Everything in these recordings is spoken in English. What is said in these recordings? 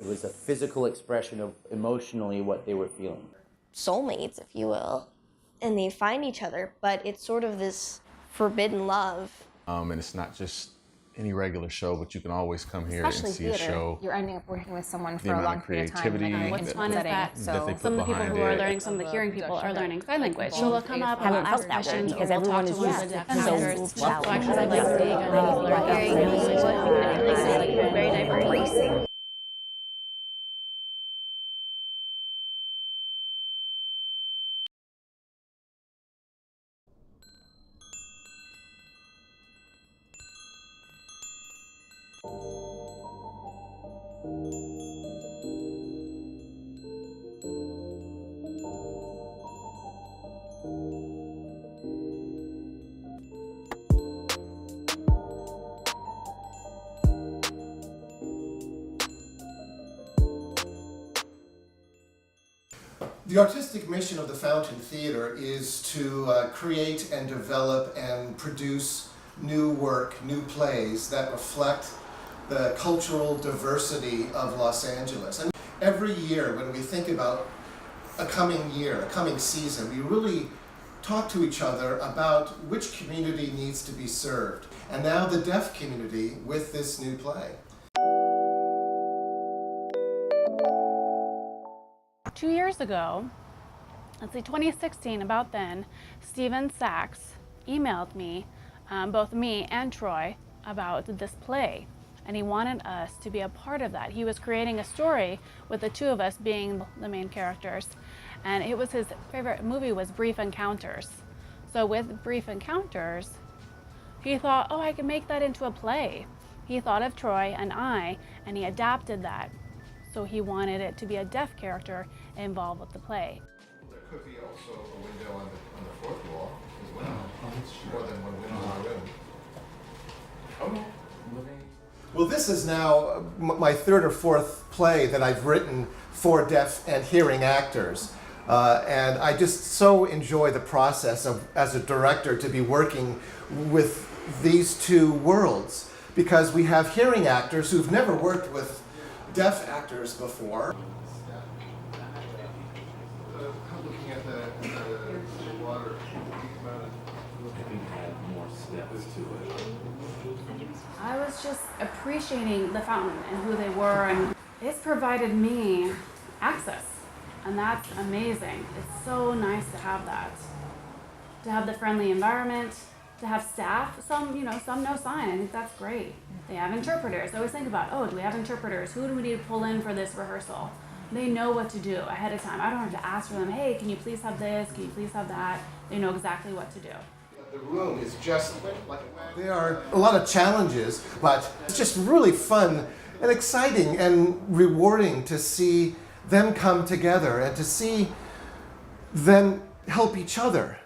It was a physical expression of emotionally what they were feeling. Soulmates, if you will. And they find each other, but it's sort of this forbidden love. And it's not just any regular show, but you can always come here and see theater, a show. You're ending up working with someone for a long period of time. Creativity, what's fun is that so some of the people who are learning, some of the hearing people are learning sign language. So they'll come up and haven't ask felt that way questions, because or we'll everyone talk is to one of used the deaf to members. so So actually, I like seeing other people are hearing very diverse. The artistic mission of the Fountain Theater is to create and develop and produce new work, new plays that reflect the cultural diversity of Los Angeles. And every year when we think about a coming year, a coming season, we really talk to each other about which community needs to be served. And now the deaf community with this new play. 2 years ago, let's see, 2016, about then, Steven Sachs emailed me, both me and Troy, about this play. And he wanted us to be a part of that. He was creating a story with the two of us being the main characters. And it was his favorite movie was Brief Encounters. So with Brief Encounters, he thought, oh, I can make that into a play. He thought of Troy and I, and he adapted that. So he wanted it to be a deaf character involved with the play. There could be also a window on the fourth wall as well. More than one window in the room. Okay. Well, this is now my third or fourth play that I've written for deaf and hearing actors. And I just so enjoy the process of, as a director, to be working with these two worlds, because we have hearing actors who've never worked with deaf actors before. Looking at the water, I was just appreciating the fountain and who they were, and it's provided me access, and that's amazing. It's so nice to have that, to have the friendly environment, to have staff. Some know sign. I think that's great. They have interpreters. I always think about, oh, do we have interpreters? Who do we need to pull in for this rehearsal? They know what to do ahead of time. I don't have to ask for them, hey, can you please have this? Can you please have that? They know exactly what to do. The room is just like, there are a lot of challenges, but it's just really fun and exciting and rewarding to see them come together and to see them help each other.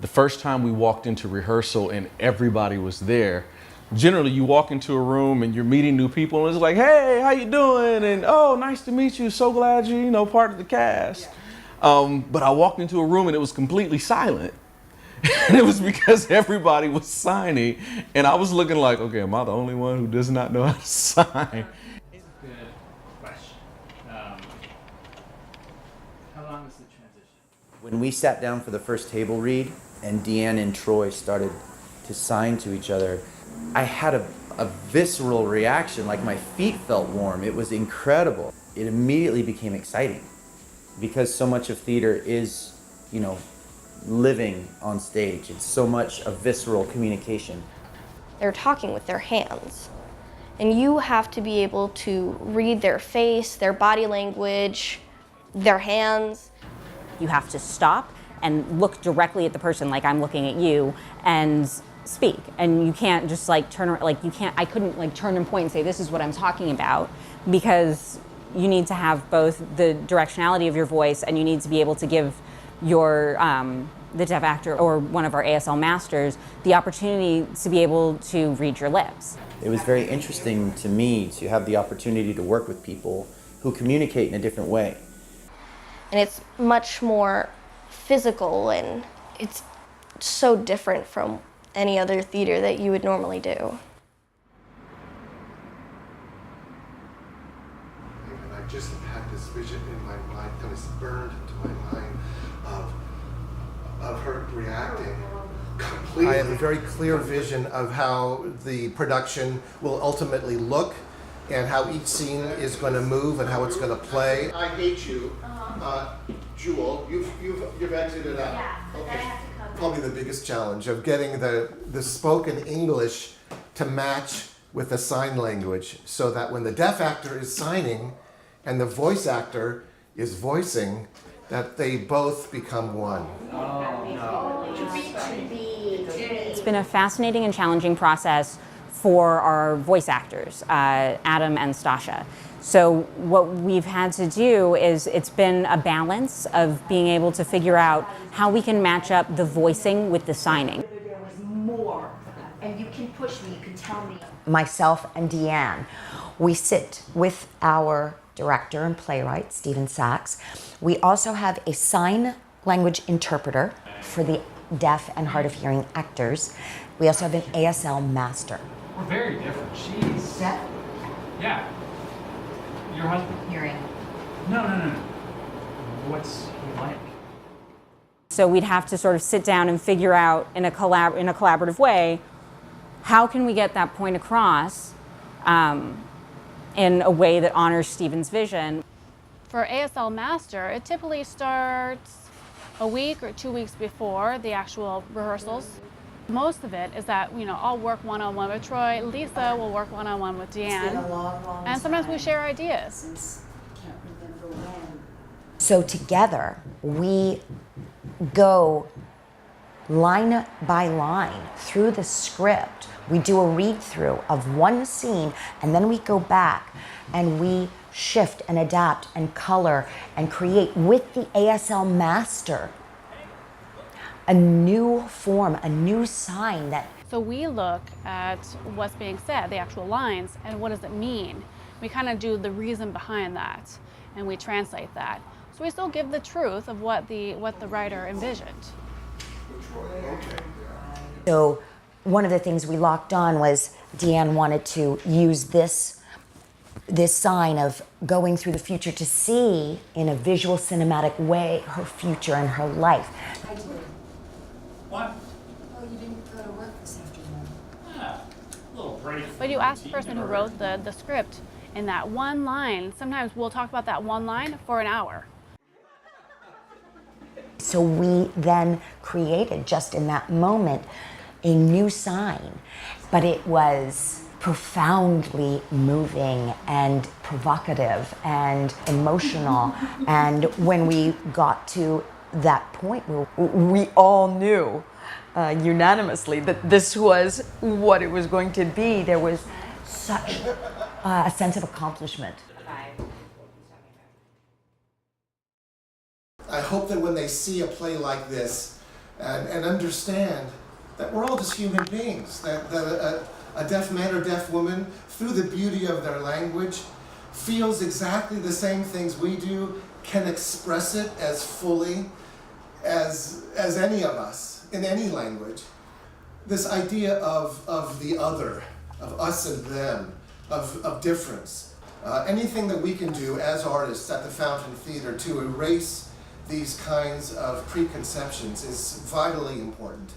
The first time we walked into rehearsal and everybody was there, generally you walk into a room and you're meeting new people and it's like, hey, how you doing? And oh, nice to meet you. So glad you're, part of the cast. But I walked into a room and it was completely silent. And it was because everybody was signing and I was looking like, okay, am I the only one who does not know how to sign? It's a good question. How long was the transition? When we sat down for the first table read and Deanne and Troy started to sign to each other, I had a visceral reaction, like my feet felt warm. It was incredible. It immediately became exciting because so much of theater is, living on stage. It's so much a visceral communication. They're talking with their hands. And you have to be able to read their face, their body language, their hands. You have to stop and look directly at the person like I'm looking at you and speak. And you can't just turn around, I couldn't turn and point and say, this is what I'm talking about, because you need to have both the directionality of your voice and you need to be able to give your, the deaf actor or one of our ASL masters the opportunity to be able to read your lips. It was very interesting to me to have the opportunity to work with people who communicate in a different way. And it's much more physical, and it's so different from any other theater that you would normally do. just had this vision in my mind, kind of burned into my mind of her reacting completely. I have a very clear vision of how the production will ultimately look and how each scene is going to move and how it's going to play. I hate you, Jewel. You've exited out. Yeah, but then I have to come. Probably the biggest challenge of getting the spoken English to match with the sign language, so that when the deaf actor is signing and the voice actor is voicing, that they both become one. It's been a fascinating and challenging process for our voice actors, Adam and Stasha. So what we've had to do is it's been a balance of being able to figure out how we can match up the voicing with the signing. There was more, and you can push me, you can tell me. Myself and Deanne, we sit with our director and playwright, Stephen Sachs. We also have a sign language interpreter for the deaf and hard of hearing actors. We also have an ASL master. We're very different. She's Deaf? Yeah. Your husband? Hearing. No. What's he like? So we'd have to sort of sit down and figure out in a collaborative way, how can we get that point across in a way that honors Stephen's vision. For ASL Master, it typically starts a week or 2 weeks before the actual rehearsals. Most of it is that, I'll work one-on-one with Troy, Lisa will work one-on-one with Deanne, and sometimes we share ideas. So together, we go line by line through the script. We do a read-through of one scene, and then we go back and we shift and adapt and color and create with the ASL master a new form, a new sign that. So we look at what's being said, the actual lines, and what does it mean? We kind of do the reason behind that, and we translate that. So we still give the truth of what the writer envisioned. So one of the things we locked on was Deanne wanted to use this sign of going through the future to see in a visual cinematic way her future and her life. What? Oh, you didn't go to work this afternoon. Yeah. A little break. But you ask the person who wrote the script in that one line. Sometimes we'll talk about that one line for an hour. So we then created, just in that moment, a new sign. But it was profoundly moving and provocative and emotional. And when we got to that point where we all knew unanimously that this was what it was going to be, there was such a sense of accomplishment. I hope that when they see a play like this and understand that we're all just human beings, that a deaf man or deaf woman, through the beauty of their language, feels exactly the same things we do, can express it as fully as any of us in any language. This idea of the other, of us and them, of difference. Anything that we can do as artists at the Fountain Theater to erase these kinds of preconceptions is vitally important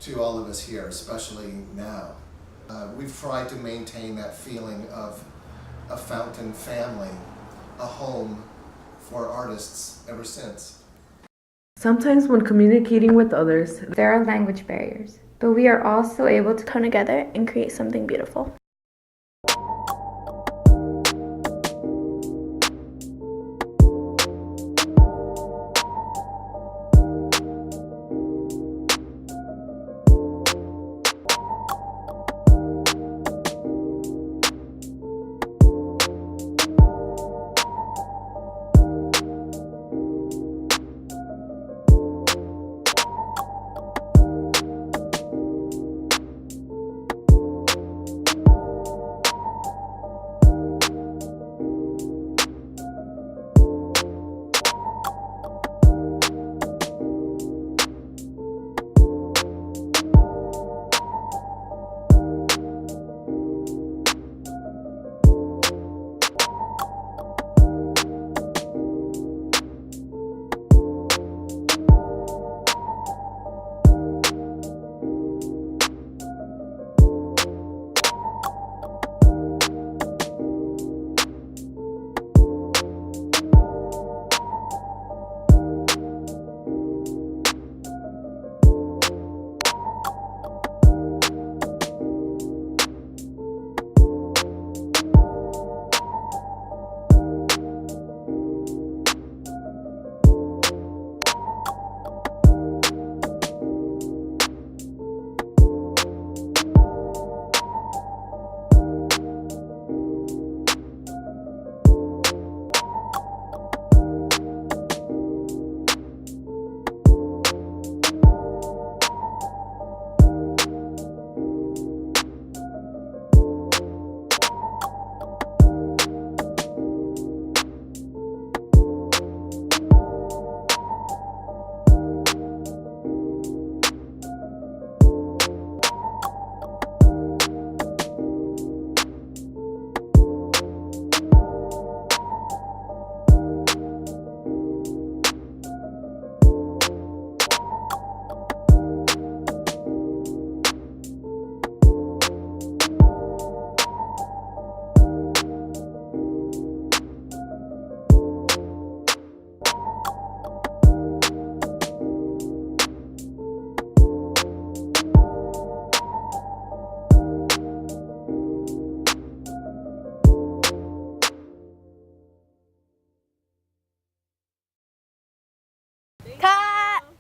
to all of us here, especially now. We've tried to maintain that feeling of a Fountain family, a home for artists ever since. Sometimes when communicating with others, there are language barriers, but we are also able to come together and create something beautiful.